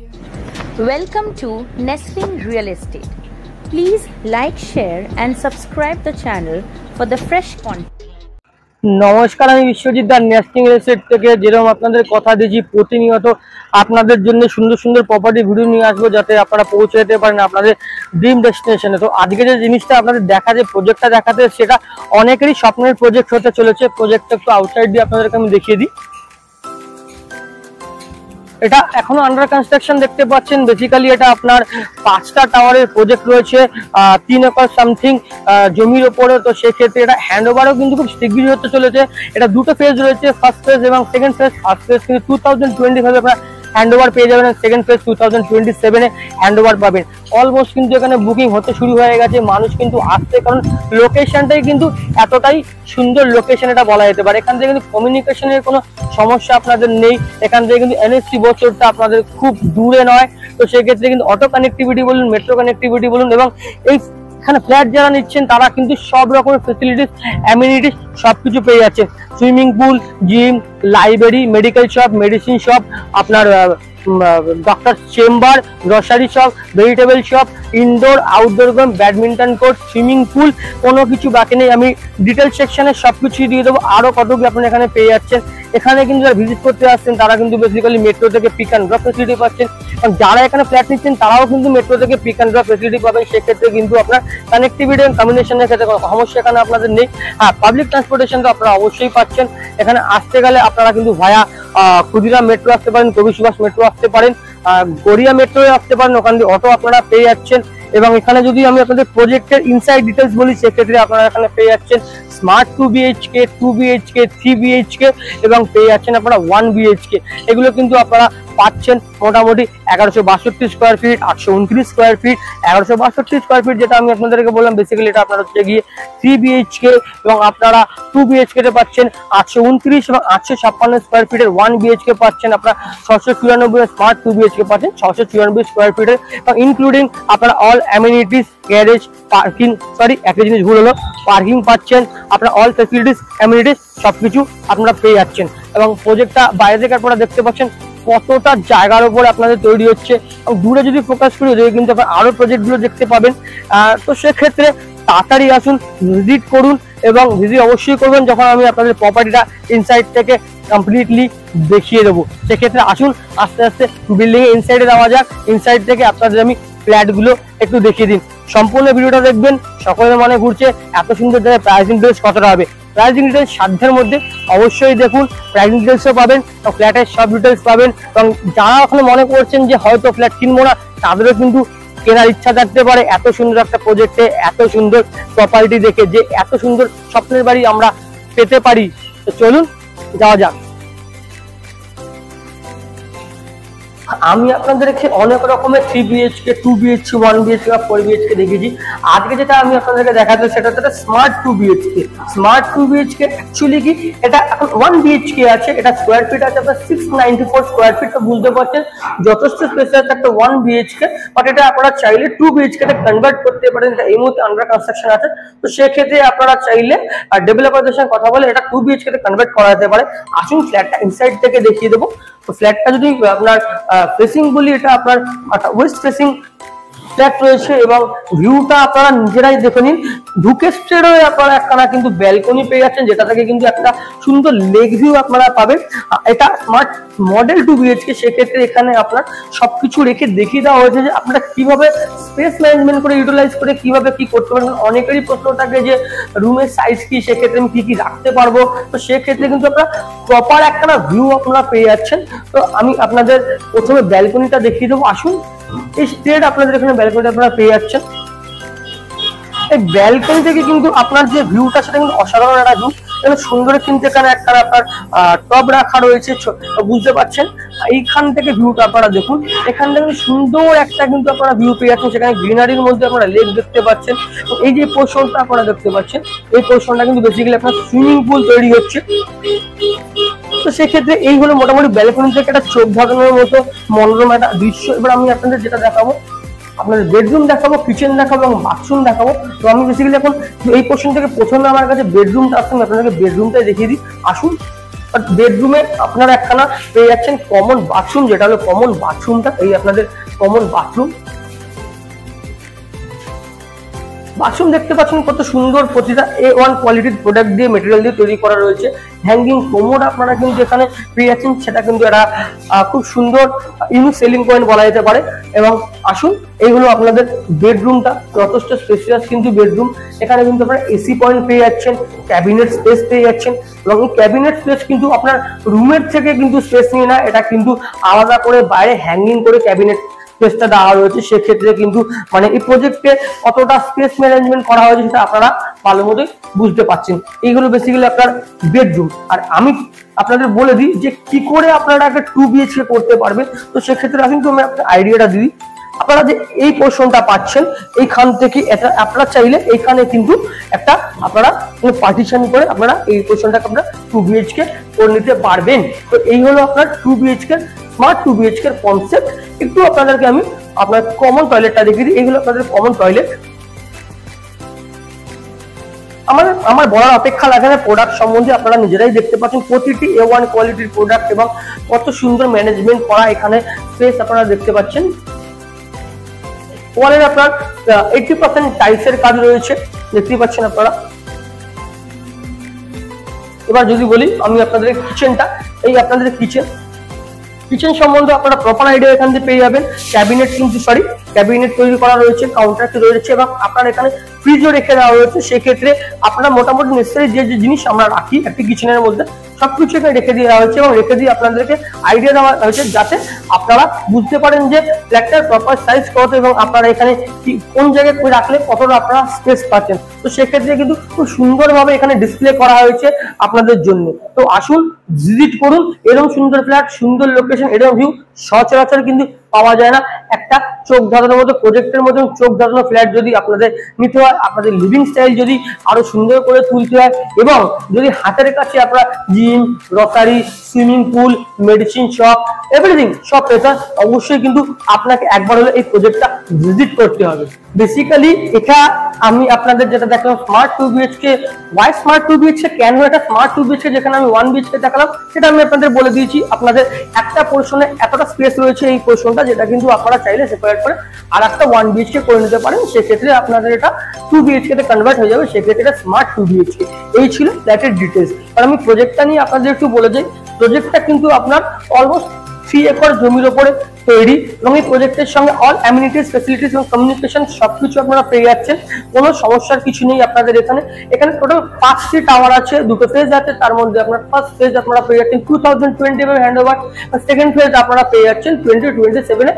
Welcome to Nestling Real Estate. Please like, share and subscribe the channel for the fresh content. নমস্কার, আমি বিশ্বজিৎ দা nesting real estate থেকে। যেরকম আপনাদের কথা দিয়েছি, প্রতিনিয়ত আপনাদের জন্য সুন্দর সুন্দর প্রপার্টি ভিডিও নিয়ে আসবো, যাতে আপনারা পৌঁছে যেতে পারেন আপনাদের ড্রিম ডেস্টিনেশনে। তো আজকে যে জিনিসটা আপনাদের দেখা, যে প্রজেক্টটা দেখাতে, সেটা অনেকেরই স্বপ্নের প্রজেক্ট হতে চলেছে। প্রজেক্টটা একটু আউটসাইড দিয়ে আপনাদেরকে আমি দেখিয়ে দিই। এটা এখনো আন্ডার কনস্ট্রাকশন দেখতে পাচ্ছেন। বেসিক্যালি এটা আপনার 5টা টাওয়ারের প্রজেক্ট রয়েছে, 3 একর সামথিং জমির ওপরে। তো সেক্ষেত্রে এটা হ্যান্ড ওভারও কিন্তু খুব শিগগিরই হতে চলেছে। এটা দুটো ফেজ রয়েছে, ফার্স্ট ফেজ এবং সেকেন্ড ফেজ। ফার্স্ট ফেজ কিন্তু 2025 আপনার হ্যান্ড ওভার পেয়ে যাবেন, সেকেন্ড ফেজ 2027 হ্যান্ড ওভার পাবেন। অলমোস্ট কিন্তু এখানে বুকিং হতে শুরু হয়ে গেছে, মানুষ কিন্তু আসছে, কারণ লোকেশনটাই কিন্তু এতটাই সুন্দর লোকেশন এটা বলা যেতে পারে। এখান থেকে কিন্তু কমিউনিকেশনের কোনো সমস্যা আপনাদের নেই। এখান থেকে কিন্তু NH3 বছরটা আপনাদের খুব দূরে নয়। তো সেক্ষেত্রে কিন্তু অটো কানেক্টিভিটি বলুন, মেট্রো কানেক্টিভিটি বলুন, এবং এই এখানে ফ্ল্যাট যারা নিচ্ছেন তারা কিন্তু সব রকমের ফেসিলিটিস, অ্যামিনিটিস সবকিছু পেয়ে যাচ্ছেন। Swimming pool, gym, library, medical shop, medicine shop, আপনার doctor chamber, grocery shop, vegetable shop, indoor outdoor game, badminton court, swimming pool, কোনো কিছু বাকি নেই। আমি ডিটেল সেকশনে সবকিছু দিয়ে দেবো। আরো কত কি আপনি এখানে পেয়ে যাচ্ছেন। এখানে কিন্তু যারা ভিজিট করতে আসছেন তারা কিন্তু বেসিক্যালি মেট্রো থেকে পিক অ্যান্ড ড্রপ ফেসিলিটি পাচ্ছেন, এবং যারা এখানে ফ্ল্যাট নিচ্ছেন তারাও কিন্তু মেট্রো থেকে পিক অ্যান্ড ড্রপ ফেসিলিটি পাবেন। সেক্ষেত্রে কিন্তু আপনার কানেক্টিভিটি এবং কমিউনিকেশনের ক্ষেত্রে কোনো সমস্যা এখানে আপনাদের নেই। হ্যাঁ, পাবলিক ট্রান্সপোর্টেশন তো আপনারা অবশ্যই পাচ্ছেন। এখানে আসতে গেলে আপনারা কিন্তু ভায়া ক্ষুদিরাম মেট্রো আসতে পারেন, কবি সুভাষ মেট্রো আসতে পারেন, গড়িয়া মেট্রো আসতে পারেন, ওখান দিয়ে অটো আপনারা পেয়ে যাচ্ছেন। এবং এখানে যদি আমি আপনাদের প্রজেক্টের ইনসাইড ডিটেলস বলি, সেক্ষেত্রে আপনারা এখানে পেয়ে যাচ্ছেন স্মার্ট 2 BHK, 2 BHK, 3 BHK এবং পেয়ে যাচ্ছেন আপনারা 1 BHK। এগুলো কিন্তু আপনারা পাচ্ছেন মোটামুটি 1162 square feet, 829 square feet, 1162 square feet, যেটা আমি আপনাদেরকে বললাম। বেসিক্যালি এটা আপনারা হচ্ছে গিয়ে 3 BHK, এবং আপনারা 2 BHK তে পাচ্ছেন 829 এবং 856 স্কোয়ার ফিটের 1 BHK পাচ্ছেন আপনারা 694। স্মার্ট 2 BHK পাচ্ছেন 694 স্কোয়ার ফিটের, এবং ইনক্লুডিং আপনারা all amenities, garage, parking, sorry একটা জিনিস ভুল হলো, পার্কিং পাচ্ছেন আপনারা, অল ফ্যাসিলিটিস, অ্যামিনিটিস সবকিছু আপনারা পেয়ে যাচ্ছেন। এবং প্রজেক্টটা বাইরে থেকে আপনারা দেখতে পাচ্ছেন কতটা জায়গার উপরে আপনাদের তৈরি হচ্ছে। এবং দূরে যদি ফোকাস করি, ওদিকে কিন্তু আপনারা আরো প্রজেক্টগুলো দেখতে পাবেন। তো সেক্ষেত্রে তাড়াতাড়ি আসুন, ভিজিট করুন, এবং ভিজিট অবশ্যই করবেন যখন আমি আপনাদের প্রপার্টিটা ইনসাইড থেকে কমপ্লিটলি দেখিয়ে দেবো। সেক্ষেত্রে আসুন, আস্তে আস্তে বিল্ডিং এর ইনসাইডে যাওয়া যাক। ইনসাইড থেকে আপনাদের আমি ফ্ল্যাটগুলো একটু দেখিয়ে দিন। সম্পূর্ণ ভিডিওটা দেখবেন, সকলের মনে ঘুরছে এত সুন্দর জায়গায় প্রাইসিং ডিটেলস কতটা হবে। প্রাইসিং ডিটেলস সাধ্যের মধ্যে অবশ্যই দেখুন, প্রাইসিং ডিটেলসও পাবেন, ফ্ল্যাটের সব ডিটেলস পাবেন। এবং যারা এখন মনে করছেন যে হয়তো ফ্ল্যাট কিনবো না, তাদেরও কিন্তু কেনার ইচ্ছা থাকতে পারে এত সুন্দর একটা প্রজেক্টে, এত সুন্দর প্রপার্টি দেখে, যে এত সুন্দর স্বপ্নের বাড়ি আমরা পেতে পারি। তো চলুন যাওয়া যাক। আমি আপনাদেরকে অনেক রকমের 3 BHK, 2 BHK, 1 BHK বা 4 BHK দেখিয়েছি। আজকে যেটা আমি আপনাদেরকে দেখাতে, সেটা হচ্ছে smart 2 BHK। Smart 2 BHK actually কি, এটা এখন 1 BHK আছে, এটা স্কোয়ার ফিট আছে আপনার 694 স্কোয়ার ফিট। তো বুঝতে পারছেন যথেষ্ট স্পেশাল একটা 1 BHK, বাট এটা আপনারা চাইলে 2 BHK তে কনভার্ট করতে পারেন। এটা এই মুহূর্তে আন্ডার কনস্ট্রাকশন আছে। তো সেক্ষেত্রে আপনারা চাইলে ডেভেলপারদের সঙ্গে কথা বলে এটা 2 BHK তে কনভার্ট করা যেতে পারে। আসুন ফ্ল্যাটটা ইনসাইড থেকে দেখিয়ে দেবো। তো ফ্ল্যাটটা যদি আপনার ফেসিং বলি, এটা আপনার ওয়েস্ট ফেসিং ফ্ল্যাট রয়েছে, এবং ভিউটা আপনারা নিজেরাই দেখে নিন। ঢুকে স্ট্রেট হয়ে আপনারা একখানা কিন্তু ব্যালকনি পেয়ে যাচ্ছেন, যেটা থেকে কিন্তু একটা সুন্দর লেক ভিউ আপনারা পাবেন। এটা স্মার্ট মডেল 2 BHK। সেক্ষেত্রে এখানে আপনার সবকিছু রেখে দেখিয়ে দেওয়া হয়েছে যে আপনারা কিভাবে স্পেস ম্যানেজমেন্ট করে, ইউটিলাইজ করে কিভাবে কি করতে পারেন। অনেকেরই প্রশ্ন থাকে যে রুমের সাইজ কি, সেক্ষেত্রে আমি কি কি রাখতে পারবো। তো সেক্ষেত্রে কিন্তু আপনারা প্রপার একটা ভিউ আপনারা পেয়ে যাচ্ছেন। তো আমি আপনাদের প্রথমে ব্যালকনিটা দেখিয়ে দেবো। আসুন, এই স্ট্রেট আপনাদের এখানে ব্যালকনি আপনারা পেয়ে যাচ্ছেন। এই ব্যালকনি থেকে কিন্তু আপনার যে ভিউটা, সেটা কিন্তু অসাধারণ একটা ভিউ। এখানে সুন্দর কিন্তু এখানে একটা আপনার টব রাখা রয়েছে, বুঝতে পারছেন। এইখান থেকে ভিউটা আপনারা দেখুন, এখান থেকে সুন্দর একটা কিন্তু আপনারা ভিউ পেয়ে যাচ্ছেন। সেখানে গ্রিনারির মধ্যে আপনারা লেক দেখতে পাচ্ছেন। এই যে পোর্শনটা আপনারা দেখতে পাচ্ছেন, এই পোর্শনটা কিন্তু বেসিক্যালি আপনার সুইমিং পুল তৈরি হচ্ছে। তো সেক্ষেত্রে এই হলো মোটামুটি ব্যালকনি থেকে একটা চোখ ধাঁধানোর মতো মনোরম একটা দৃশ্য। এবার আমি আপনাদের যেটা দেখাবো, আপনাদের বেডরুম দেখাবো, কিচেন দেখাবো এবং বাথরুম দেখাবো। তো আমি বেসিক্যালি এখন এই পোর্শন থেকে প্রথমে আমার কাছে বেডরুমটা আসছে, আপনাদেরকে বেডরুমটাই দেখিয়ে দিই। আসুন, বাট বেডরুমে আপনারা একখানা পেয়ে যাচ্ছেন কমন বাথরুম, যেটা হলো কমন বাথরুমটা। এই আপনাদের কমন বাথরুম দেখতে পাচ্ছেন কত সুন্দর, প্রতিটা A1 কোয়ালিটির প্রোডাক্ট দিয়ে মেটেরিয়াল দিয়ে তৈরি করা রয়েছে। হ্যাঙ্গিং কোমোড আপনারা কিন্তু এখানে পেয়ে যাচ্ছেন, সেটা কিন্তু একটা খুব সুন্দর ইউনিক সেলিং পয়েন্ট বলা যেতে পারে। এবং আসুন, এই হলো আপনাদের বেডরুমটা, যথেষ্ট স্পেসিয়াস কিন্তু বেডরুম। এখানে কিন্তু আপনারা এসি পয়েন্ট পেয়ে যাচ্ছেন, ক্যাবিনেট স্পেস পেয়ে যাচ্ছেন, এবং এই ক্যাবিনেট স্পেস কিন্তু আপনার রুমের থেকে কিন্তু স্পেস নিয়ে না, এটা কিন্তু আলাদা করে বাইরে হ্যাঙ্গিং করে ক্যাবিনেট স্পেসটা দেওয়া রয়েছে। সেক্ষেত্রে কিন্তু মানে এই প্রজেক্টে কতটা স্পেস ম্যানেজমেন্ট করা হয়েছে সেটা আপনারা ভালো মতোই বুঝতে পারছেন। এইগুলো বেসিক্যালি আপনার বেডরুম। আর আমি আপনাদের বলে দিই যে কি করে আপনারা একটা 2 BHK করতে পারবেন। তো সেক্ষেত্রে কিন্তু আমি একটা আইডিয়াটা দিই। আপনারা যে এই পোর্শনটা পাচ্ছেন, এইখান থেকে এটা আপনারা চাইলে এইখানে কিন্তু একটা আপনারা পার্টিশন করে আপনারা এই পোর্শনটাকে আপনারা 2 BHK করে নিতে পারবেন। তো এই হলো আপনার 2 BHK স্মার্ট 2 BHK এর কনসেপ্ট। একটু আপনাদেরকে আমি আপনার কমন টয়লেটটা দেখিয়ে দিই। এইগুলো আপনাদের কমন টয়লেট। আমার বলার অপেক্ষা লাগে না, প্রোডাক্ট সম্বন্ধে আপনারা নিজেরাই দেখতে পাচ্ছেন। প্রতিটি A1 কোয়ালিটির প্রোডাক্ট এবং কত সুন্দর ম্যানেজমেন্ট করা এখানে স্পেস আপনারা দেখতে পাচ্ছেন। ওয়ালের আপনার 80% টাইলসের কাজ রয়েছে, দেখতে পাচ্ছেন আপনারা। এবার যদি বলি আমি আপনাদের কিচেনটা, এই আপনাদের কিচেন সম্বন্ধে আপনারা প্রপার আইডিয়া এখান থেকে পেয়ে যাবেন। ক্যাবিনেট তৈরি করা রয়েছে, কাউন্টার রয়েছে, এবং আপনার এখানে ফ্রিজও রেখে দেওয়া রয়েছে। সেক্ষেত্রে আপনারা মোটামুটি নেসেসারি যে জিনিস আমরা রাখি একটি কিচেনের মধ্যে সবকিছু এখানে রেখে দেওয়া হয়েছে, এবং রেখে দিয়ে আপনাদেরকে আইডিয়া দেওয়া হয়েছে যাতে আপনারা বুঝতে পারেন যে ফ্ল্যাটটার প্রপার সাইজ কত এবং আপনারা এখানে কোন জায়গায় রাখলে কতটা আপনারা স্পেস পাচ্ছেন। তো সেক্ষেত্রে কিন্তু খুব সুন্দরভাবে এখানে ডিসপ্লে করা হয়েছে আপনাদের জন্য। তো আসুন, ভিজিট করুন। এরকম সুন্দর ফ্ল্যাট, সুন্দর লোকেশন, এরকম ভিউ সচরাচর কিন্তু পাওয়া যায় না। একটা চোখ ধাঁধানোর মতো প্রজেক্টের মতন চোখ ধাঁধানো ফ্ল্যাট যদি আপনাদের নিতে হয়, আপনাদের লিভিং স্টাইল যদি আরো সুন্দর করে তুলতে হয়, এবং যদি হাতের কাছে আপনারা gym, grocery, swimming pool, medicine shop, everything সব পেতে হয়, অবশ্যই কিন্তু আপনাকে একবার হলে এই প্রজেক্টটা ভিজিট করতে হবে। বেসিক্যালি এটা আমি আপনাদের যেটা দেখলাম smart 2 BHK, why smart 2 BHK, কেন এটা স্মার্ট 2 BHK, যেখানে আমি 1 BHK দেখালাম সেটা আমি আপনাদের বলে দিয়েছি। আপনাদের একটা পোর্শনে এতটা স্পেস রয়েছে এই পোর্শনটা, যেটা কিন্তু আপনারা চাইলে সেপারেট করে আর একটা 1 BHK করে নিতে পারেন। সেক্ষেত্রে আপনাদের এটা 2 BHK তে কনভার্ট হয়ে যাবে। সেক্ষেত্রে এটা স্মার্ট 2 BHK। এই ছিল ফ্ল্যাটের ডিটেলস। আর আমি প্রজেক্টটা নিয়ে আপনাদের একটু বলে যাই। প্রজেক্টটা কিন্তু আপনার অলমোস্ট 3 একর জমির উপরে তৈরি, এবং এই প্রজেক্টের সঙ্গে অল অ্যামিনিটিস, ফ্যাসিলিটিস এবং কমিউনিকেশন সবকিছু আপনারা পেয়ে যাচ্ছেন। কোনো সমস্যার কিছু নেই আপনাদের এখানে টোটাল 5টি টাওয়ার আছে, 2টো ফেজ আছে। তার মধ্যে আপনার ফার্স্ট ফেজ আপনারা পেয়ে যাচ্ছেন 2020 হ্যান্ডওভার, সেকেন্ড ফেজ আপনারা পেয়ে যাচ্ছেন 2027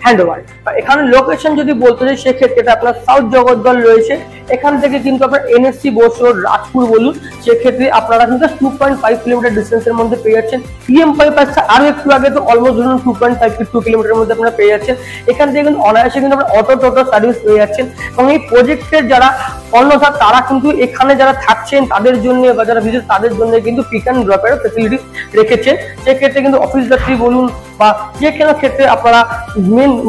হ্যান্ডওভার। এখানে লোকেশন যদি বলতে চাই সেক্ষেত্রে আপনার সাউথ জগদ্দল রয়েছে। এখান থেকে কিন্তু আপনার NSC বোস রোড, রাজপুর বলুন, সেক্ষেত্রে আপনারা কিন্তু 2.5 কিলোমিটার ডিস্টেন্সের মধ্যে পেয়ে যাচ্ছেন। EM5 পাচ্ছে আরো একটু আগে, তো অলমোস্ট ধরুন 2.5 to 2 কিলোমিটার মধ্যে আপনারা পেয়ে যাচ্ছেন। এখান থেকে কিন্তু অনায়াসে কিন্তু আপনারা অটো টোটো সার্ভিস পেয়ে যাচ্ছেন। এবং এই প্রজেক্টের যারা অন্যথা তারা কিন্তু এখানে যারা থাকছেন তাদের জন্য বা যারা ভিজিট তাদের জন্য কিন্তু পিক অ্যান্ড ড্রপের ফ্যাসিলিটি রেখেছেন। সেক্ষেত্রে কিন্তু অফিস যাত্রী বলুন বা যে কোনো ক্ষেত্রে আপনারা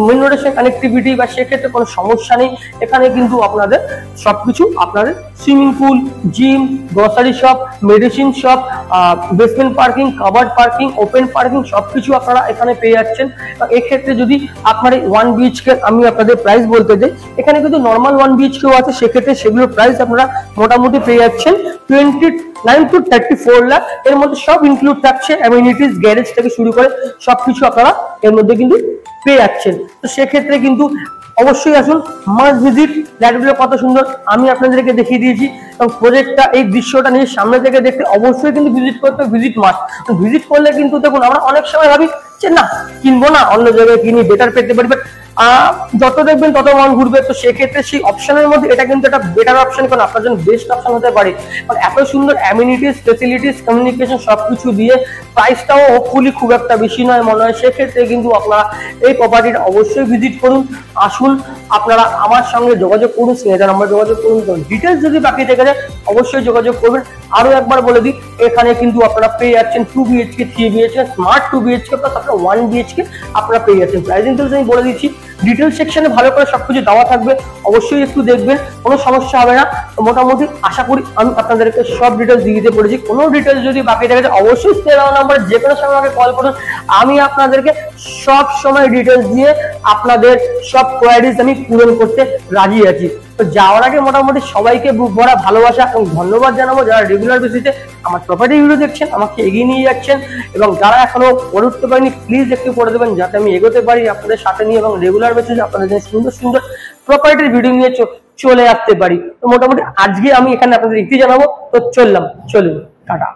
মেন রোডের সঙ্গে কানেক্টিভিটি বা সেক্ষেত্রে কোনো সমস্যা নেই। এখানে কিন্তু আপনাদের সবকিছু আপনাদের swimming pool, gym, grocery shop, medicine shop, basement parking, covered parking, open parking সবকিছু আপনারা এখানে পেয়ে যাচ্ছেন। এক্ষেত্রে যদি আপনার 1 BHK আমি আপনাদের প্রাইস বলতে চাই, এখানে কিন্তু নর্মাল 1 BHK আছে। সেক্ষেত্রে সেগুলোর প্রাইস আপনারা মোটামুটি পেয়ে যাচ্ছেন 29 to 34 লাখ। এর মধ্যে সব ইনক্লুড থাকছে, অ্যামিনিটিস, গ্যারেজ থেকে শুরু করে সবকিছু আপনারা এর মধ্যে কিন্তু পেয়ে যাচ্ছেন। তো সেক্ষেত্রে কিন্তু অবশ্যই আসুন, মাস্ট ভিজিট। ফ্ল্যাটগুলো কত সুন্দর আমি আপনাদেরকে দেখিয়ে দিয়েছি, এবং প্রজেক্টটা এই দৃশ্যটা নিজের সামনে থেকে দেখতে অবশ্যই কিন্তু ভিজিট করতে, ভিজিট মাস্ট। ভিজিট করলে কিন্তু দেখুন আমরা অনেক সময় ভাবি যে না কিনবো না, অন্য জায়গায় কিনি, বেটার পেতে পারি, বাট যত দেখবেন তত মন ঘুরবে। তো সেক্ষেত্রে সেই অপশনের মধ্যে এটা কিন্তু একটা বেটার অপশন, কারণ আপনার জন্য বেস্ট অপশন হতে পারে। কারণ এত সুন্দর অ্যামিনিটিস, ফেসিলিটিস, কমিউনিকেশন সবকিছু দিয়ে প্রাইসটাও হোপফুলি খুব একটা বেশি নয় মনে হয়। সেক্ষেত্রে কিন্তু আপনারা এই প্রপার্টিটা অবশ্যই ভিজিট করুন। আসুন, আপনারা আমার সঙ্গে যোগাযোগ করুন, স্নেহার নাম্বার যোগাযোগ করুন। ডিটেলস যদি বাকি থেকে যায় অবশ্যই যোগাযোগ করবেন। আরো একবার বলে দিই, এখানে কিন্তু আপনারা পেয়ে যাচ্ছেন 2 BHK, 3 BHK, smart 2 BHK plus আপনারা 1 BHK আপনারা পেয়ে যাচ্ছেন। প্রাইস ডিটেলস আমি বলে দিচ্ছি। ডিটেল সেকশনে ভালো করে সবকিছু দেওয়া থাকবে, অবশ্যই একটু দেখবেন, কোনো সমস্যা হবে না। তো মোটামুটি আশা করি আমি আপনাদেরকে সব ডিটেলস দিয়ে দিতে পেরেছি। কোনো ডিটেলস যদি বাকি থাকে অবশ্যই স্ক্রিনে দেওয়া নাম্বারে যে কোনো সময় আমাকে কল করুন, আমি আপনাদেরকে সব সময় ডিটেলস দিয়ে আপনাদের সব কোয়ারিজ আমি পূরণ করতে রাজি আছি। তো যাওয়ার আগে মোটামুটি সবাইকে বুক ভরা ভালোবাসা এবং ধন্যবাদ জানাবো যারা রেগুলার বেসিসে আমার প্রপার্টি ভিডিও দেখছেন, আমাকে এগিয়ে নিয়ে যাচ্ছেন, এবং যারা এখনো করে উঠতে পারেনি প্লিজ একটু করে দেবেন যাতে আমি এগোতে পারি আপনাদের সাথে নিয়ে, এবং রেগুলার বেসিসে আপনাদের জন্য সুন্দর সুন্দর প্রপার্টির ভিডিও নিয়ে চলে আসতে পারি। তো মোটামুটি আজকে আমি এখানে আপনাদের ইতি জানাবো। তো চলুন টাটা।